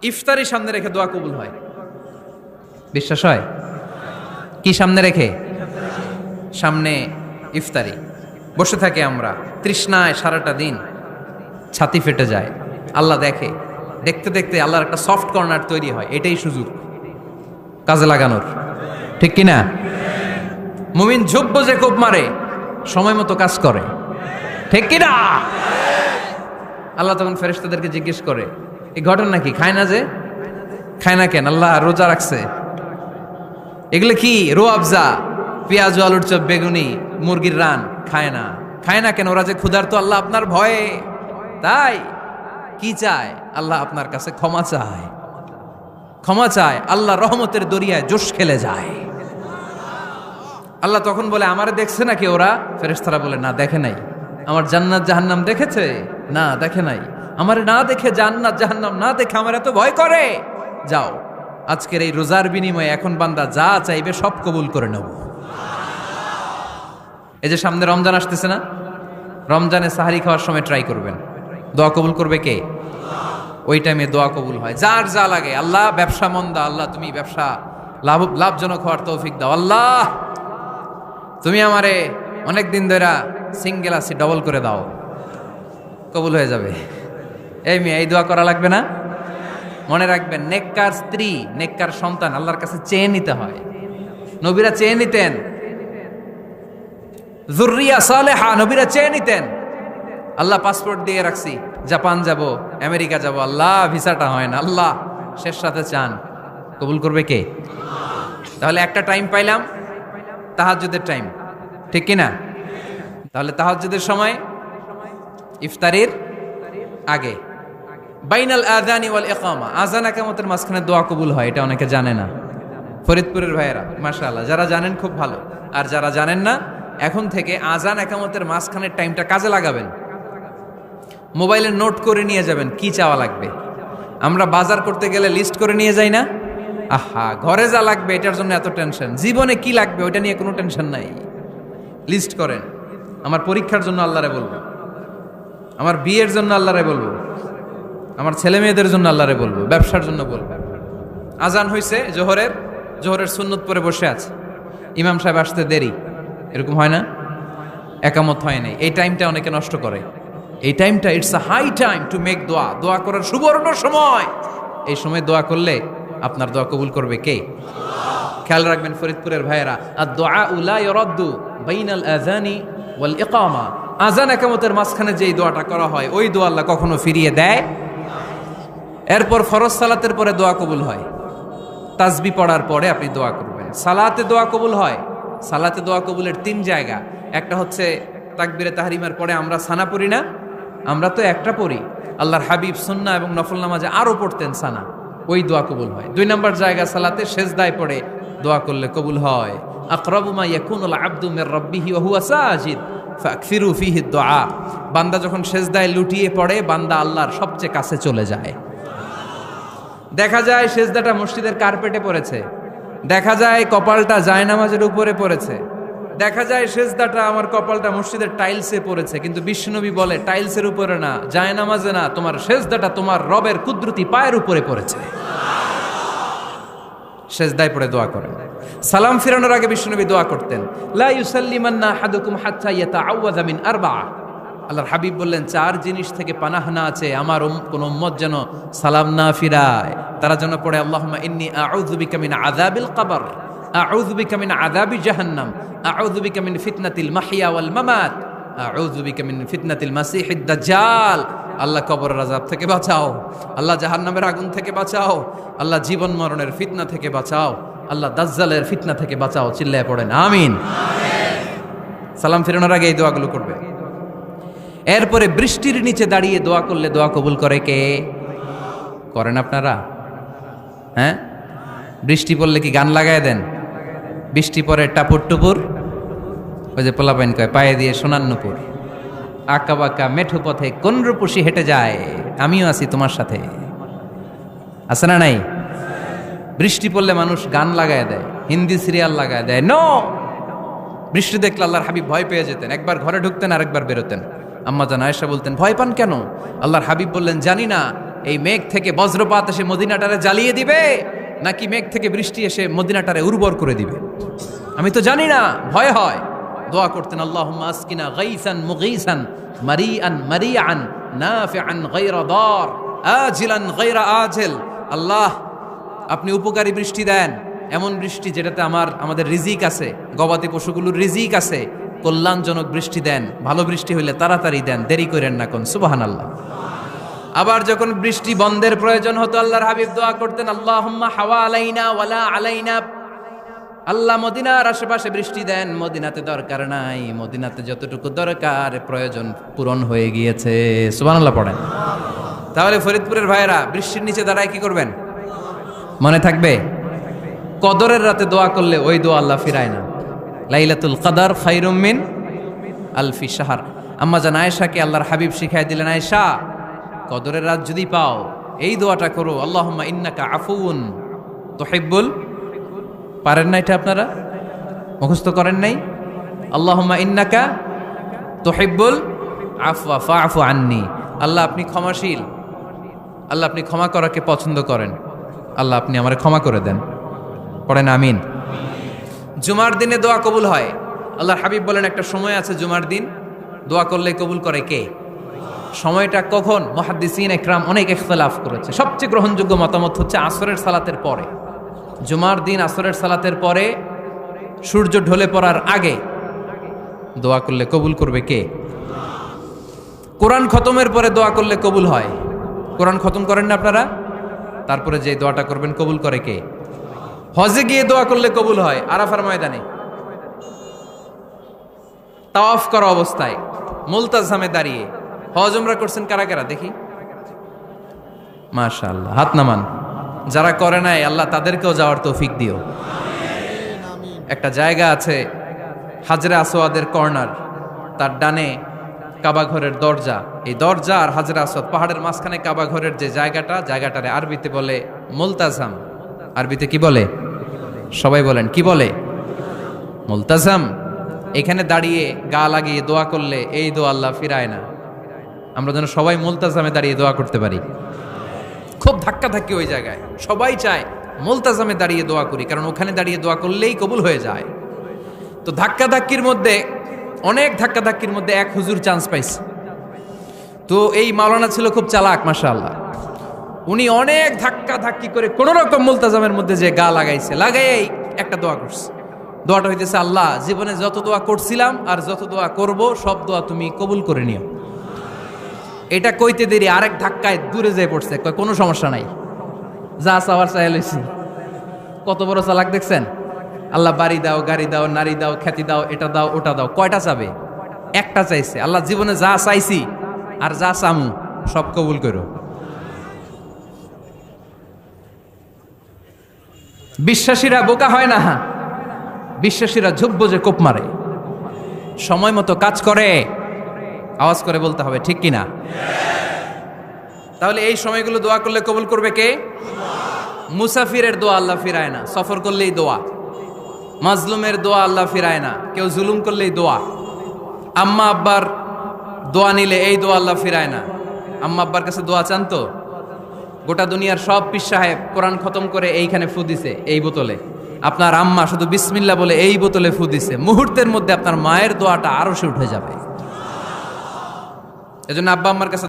ইফতারি সামনে রেখে দোয়া কবুল হয়। বিশ্বাস হয়? কি সামনে রেখে? সামনে ইফতারি। বসে থাকে আমরা তৃষ্ণায় সারাটা দিন, ছাতি ফেটে যায়। আল্লাহ দেখে, দেখতে দেখতে আল্লাহর একটা সফট কর্নার তৈরি হয়। এটাই সুযোগ কাজে লাগানোর, ঠিক কিনা? মুমিন ঝুব্ব যে কোপ মারে, সময় মতো কাজ করে, ঠিক কিনা? আল্লাহ তখন ফেরেশতাদেরকে জিজ্ঞেস করে, এই ঘটনা কি? খায় না যে? খায় না কেন? আল্লাহ রোজা রাখছে। এগুলো কি? রো আফজা, পেঁয়াজ, আলুর চপ, বেগুনি, মুরগির রান খায় না। খায় না কেন? ওরা যে ক্ষুধার্ত, আল্লাহ আপনার ভয়ে। তাই কি চায়? আল্লাহ আপনার কাছে ক্ষমা চায়। ক্ষমা চায়, আল্লাহ রহমতের দরিয়ায় জোশ খেলে যায়। আল্লাহ তখন বলে, আমারে দেখছে নাকি ওরা? ফেরেশতারা বলে, না দেখে নাই। আমার জান্নাত জাহান্নাম দেখেছে? না দেখে নাই। আমারে না দেখে, জান্নাত জাহান্নাম না দেখে আমার এত ভয় করে। যাও, আজকের এই রোজার বিনিময়ে এখন বান্দা যা চাইবে সব কবুল করে নেব। এই যে সামনে রমজান আসতেছে না, রমজানে সাহারি খাওয়ার সময় ট্রাই করবেন, দোয়া কবুল করবে কে? ওই টাইমে দোয়া কবুল হয়। যার যা লাগে, আল্লাহ ব্যবসা মন্দা, আল্লাহ তুমি ব্যবসা লাভজনক হওয়ার তৌফিক দাও। আল্লাহ তুমি আমারে অনেক দিন ধরে সিঙ্গেল আছি, ডবল করে দাও, কবুল হয়ে যাবে। এই মেয়ে, এই দোয়া করা লাগবে না? মনে রাখবেন, নেককার স্ত্রী, নেককার সন্তান আল্লাহর কাছে চেয়ে নিতে হয়। নবীরা চেয়ে নিতেন, যুররিয়া সালেহা নবীরা চেয়ে নিতেন। আল্লাহ পাসপোর্ট দিয়ে রাখছি, জাপান যাব, আমেরিকা যাব, আল্লাহ ভিসাটা হয় না, আল্লাহ শেষ সাথে চান, কবুল করবে কে? তাহলে একটা টাইম পাইলাম, তাহাজ্জুদের টাইম, ঠিক কিনা? তাহলে তাহাজ্জুদের সময় ইফতারির আগে, বাইনাল আযানি ওয়াল ইকামা, আযান ইকামতের মাঝখানে দোয়া কবুল হয়। এটা অনেকে জানে না। ফরিদপুরের ভাইয়েরা মাশাআল্লাহ, যারা জানেন খুব ভালো, আর যারা জানেন না, এখন থেকে আযান ইকামতের মাঝখানের টাইমটা কাজে লাগাবেন। মোবাইলে নোট করে নিয়ে যাবেন কি চাওয়া লাগবে। আমরা বাজার করতে গেলে লিস্ট করে নিয়ে যাই না? আহা, ঘরে যা লাগবে এটার জন্য এত টেনশন, জীবনে কি লাগবে ওইটা নিয়ে কোনো টেনশন নাই। লিস্ট করেন, আমার পরীক্ষার জন্য আল্লাহরে বলবো, আমার বিয়ের জন্য আল্লাহরে বলবো, আমার ছেলে মেয়েদের জন্য আল্লাহরে বলবো, ব্যবসার জন্য বলবো। আজান হয়েছে জোহরের সুন্নত পরে বসে আছে, ইমাম সাহেব আসতে দেরি, এরকম হয় না? একামত হয় নাই, এই টাইমটা অনেকে নষ্ট করে। এই টাইমটা it's a high time to make দোয়া, দোয়া করার সুবর্ণ সময়। এই সময় দোয়া করলে আপনার দোয়া কবুল করবে কে? খেয়াল রাখবেন ফরিদপুরের ভাইয়েরা, আর দোয়া লা ইউরাদ্দু বাইনাল আযানি ওয়াল ইকামা, আযান ইকামতের মাঝখানে যেই দোয়াটা করা হয় ওই দোয়া আল্লাহ কখনো ফিরিয়ে দেয়। এরপর ফরজ সালাতের পরে দোয়া কবুল হয়, তাসবিহ পড়ার পরে আপনি দোয়া করবেন। সালাতে দোয়া কবুল হয়, সালাতে দোয়া কবুলের 3 জায়গা। একটা হচ্ছে তাকবীরে তাহরিমার পরে আমরা সানা পড়ি না, আমরা তো একটা পড়ি, আল্লাহর হাবিব সুন্নাহ এবং নফল নামাজে আরো পড়তেন সানা, ওই দোয়া কবুল হয়। 2 নম্বর জায়গা সালাতে সেজদায় পড়ে দোয়া করলে কবুল হয়। আকরাবু মা ইয়াকুনুল আবদু মির রাব্বিহি ওয়া হুয়া সাজিদ ফাকসিরু ফিহি দুআ, বান্দা যখন সেজদায় লুটিয়ে পড়ে বান্দা আল্লাহর সবচেয়ে কাছে চলে যায়। দেখা যায় সেজদাটা মসজিদের কার্পেটে পড়েছে, দেখা যায় কপালটা জায়নামাজের উপরে পড়েছে, দেখা যায় সেজদাটা আমার কপালটা মসজিদের টাইলসে পড়েছে, কিন্তু বিশ্বনবী বলে টাইলসের উপরে না, জায়নামাজে না, তোমার সেজদাটা তোমার রবের কুদরতি পায়ের উপরে পড়েছে। সেজদায় পড়ে দোয়া করেন। সালাম ফিরানোর আগে বিশ্বনবী দোয়া করতেন, লা ইউসাল্লিমান্না আহাদুকুম হাত্তা ইয়াতাআওয়াযা মিন আরবা'a, আল্লাহর হাবিব বললেন 4 জিনিস থেকে পানাহ না আছে আমার কোন উম্মত যেন সালাম না ফিরায়। তারা যেন পড়ে, আল্লাহুম্মা ইন্নী আউযু বিকা মিন আযাবিল কবর, আউযু বিকা মিন আযাবি জাহান্নাম, আউযু বিকা মিন ফিতনাতিল মাহইয়া ওয়াল মামাত, আউযু বিকা মিন ফিতনাতিল মাসিহিদ দাজ্জাল। আল্লাহ কবরের আযাব থেকে বাঁচাও, আল্লাহ জাহান্নামের আগুন থেকে বাঁচাও, আল্লাহ জীবন মরণের ফিতনা থেকে বাঁচাও, আল্লাহ দাজ্জালের ফিতনা থেকে বাঁচাও। চিল্লায়ে পড়েন আমিন। সালাম ফিরানোর আগে এই দোয়াগুলো করবে। এরপরে বৃষ্টির নিচে দাঁড়িয়ে দোয়া করলে দোয়া কবুল করে কে? করেন আপনারা? হ্যাঁ, বৃষ্টি পড়লে কি গান লাগায় দেন? বৃষ্টি পরে টাপুর টুপুর, ওই যে পোলাপাইন কয় পায়ে দিয়ে সোনার নুপুর, আঁকা বাঁকা মেঠো পথে কোন রূপসী হেঁটে যায়, আমিও আছি তোমার সাথে, আছে না নাই? বৃষ্টি পড়লে মানুষ গান লাগায় দেয়, হিন্দি সিরিয়াল লাগায় দেয়। নো, বৃষ্টি দেখলে আল্লাহর হাবিব ভয় পেয়ে যেতেন, একবার ঘরে ঢুকতেন আরেকবার বেরোতেন। আম্মা জান আয়েশা বলতেন, ভয় পান কেন? আল্লাহর হাবিব বললেন, জানি না এই মেঘ থেকে বজ্রপাত এসে মদিনাটারে জ্বালিয়ে দিবে, নাকি মেঘ থেকে বৃষ্টি এসে মদিনাটারে উর্বর করে দিবে? আমি তো জানি না, ভয় হয়। দোয়া করতেন, আল্লাহুম্মা আসকিনা গাইসান মুগীসান মারিআন মারিআন নাফিআন গায়রা দার আজিলান গায়রা আজিল। আল্লাহ, আপনি উপকারী বৃষ্টি দেন, এমন বৃষ্টি যেটাতে আমাদের রিজিক আছে, গবাদি পশুগুলোর রিজিক আছে। কল্যাণজনক বৃষ্টি দেন, ভালো বৃষ্টি হইলে তাড়াতাড়ি দেন, দেরি করেন না কোন। সুবহানাল্লাহ। আবার যখন বৃষ্টি বন্ধের প্রয়োজন হতো, আল্লাহর হাবিব দোয়া করতেন, আল্লাহুম্মা হাওয়া আলাইনা ওয়ালা আলাইনা। আল্লাহ, মদিনার আশেপাশে বৃষ্টি দেন, মদিনাতে দরকার নাই, মদিনাতে যতটুকু দরকার প্রয়োজন পূরণ হয়ে গিয়েছে। সুবহানাল্লাহ পড়েন। তাহলে ফরিদপুরের ভাইয়েরা বৃষ্টির নিচে দাঁড়ায় কি করবেন? মনে থাকবে, কদরের রাতে দোয়া করলে ওই দোয়া আল্লাহ ফিরায় না। লাইলাতুল কদর খায়রুম মিন আলফি শাহর। আম্মা জান আয়েশাকে আল্লাহর হাবিব শিখাই দিলেন, আয়েশা, কদরের রাত যদি পাও এই দোয়াটা করো, আল্লাহুম্মা ইন্নাকা আফুউন তুহিব্বুল। পারেন না এটা? আপনারা মুখস্থ করেন নাই? আল্লাহুম্মা ইন্নাকা তুহিব্বুল আফওয়া ফাআফু আন্নি। আল্লাহ, আপনি ক্ষমাশীল, আল্লাহ আপনি ক্ষমা করাকে পছন্দ করেন, আল্লাহ আপনি আমারে ক্ষমা করে দেন। পড়েন আমিন। জুমার দিনে দোয়া কবুল হয়। আল্লাহর হাবিব বলেন, একটা সময় আছে জুমার দিন দোয়া করলে কবুল করে কে? সময়টা কখন? মুহাদ্দিসিন ইকরাম অনেক ইখতিলাফ করেছে। সবচেয়ে গ্রহণযোগ্য মতামত হচ্ছে আসরের সালাতের পরে। জুমার দিন আসরের সালাতের পরে সূর্য ঢলে পড়ার আগে দোয়া করলে কবুল করবে কে? কোরআন খতমের পরে দোয়া করলে কবুল হয়। কোরআন খতম করেন না আপনারা? তারপরে যে দোয়াটা করবেন কবুল করে কে? হজে গিয়ে দোয়া করলে কবুল হয়। আরাফার ময়দানে তাওয়াফ করা অবস্থায় মুলতাজামে দাঁড়িয়ে। হজ উমরা করছেন কারা কারা দেখি? মাশাআল্লাহ, হাত নামান। যারা করে নাই আল্লাহ তাদেরকেও যাওয়ার তৌফিক দিও। একটা জায়গা আছে হাজরে আসওয়াদের কর্নার, তার ডানে কাবা ঘরের দরজা। এই দরজা আর হাজরে আসওয়াদ, পাহাড়ের মাঝখানে কাবা ঘরের যে জায়গাটারে আরবিতে বলে মুলতাজাম। আরবিতে কি বলে? সবাই বলেন, কি বলে? মুলতাজাম। এখানে দাঁড়িয়ে গা লাগিয়ে দোয়া করলে এই দোয়া আল্লাহ ফিরায় না। আমরা যেন সবাই মুলতাজামে দাঁড়িয়ে দোয়া করতে পারি। খুব ধাক্কা ধাক্কি ওই জায়গায়, সবাই চায় মুলতাজামে দাঁড়িয়ে দোয়া করি, কারণ ওখানে দাঁড়িয়ে দোয়া করলেই কবুল হয়ে যায়। তো ধাক্কা ধাক্কির মধ্যে, অনেক ধাক্কা ধাক্কির মধ্যে এক হুজুর চান্স পাইছে। তো এই মাওলানা ছিল খুব চালাক, মাশাআল্লাহ। উনি অনেক ধাক্কা ধাক্কি করে কোন রকম মুলতাজামের মধ্যে যে গা লাগাইছে, লাগাই একটা দোয়া করছে। দোয়াটা হইতেছে, আল্লাহ, জীবনে যত দোয়া করছিলাম আর যত দোয়া করব সব দোয়া তুমি কবুল করে নিও। এটা কইতে দেরি আরেক ধাক্কায় দূরে যেয়ে পড়ছে, কয় কোনো সমস্যা নাই, যা চাওয়ার চাই লইছি। কত বড় চালাক দেখছেন? আল্লাহ বাড়ি দাও, গাড়ি দাও, নারী দাও, খ্যাতি দাও, এটা দাও, ওটা দাও। কয়টা চাবে? একটা চাইছে। আল্লাহ, জীবনে যা চাইছি আর যা চামু সব কবুল করো। বিশ্বাসীরা বোকা হয় না, বিশ্বাসীরা ঝুব্ব যে কোপ মারে। সময় মতো কাজ করে, আওয়াজ করে বলতে হবে, ঠিক কিনা? তাহলে এই সময়গুলো দোয়া করলে কবুল করবে কে? মুসাফিরের দোয়া আল্লাহ ফিরায় না, সফর করলেই দোয়া। মাজলুমের দোয়া আল্লাহ ফিরায় না, কেউ জুলুম করলেই দোয়া। আম্মা আব্বার দোয়া নিলে এই দোয়া আল্লাহ ফিরায় না। আম্মা আব্বার কাছে দোয়া চান তো? গোটা দুনিয়ার সব পীর সাহেব কোরআন খতম করে এইখানে ফু দিছে, এই বোতলে। আপনার আম্মা শুধু বিসমিল্লাহ বলে এই বোতলে ফু দিছে, মুহূর্তের মধ্যে আপনার মায়ের দোয়াটা আরশে উঠে যাবে। এজন্য আব্বা আম্মার কাছে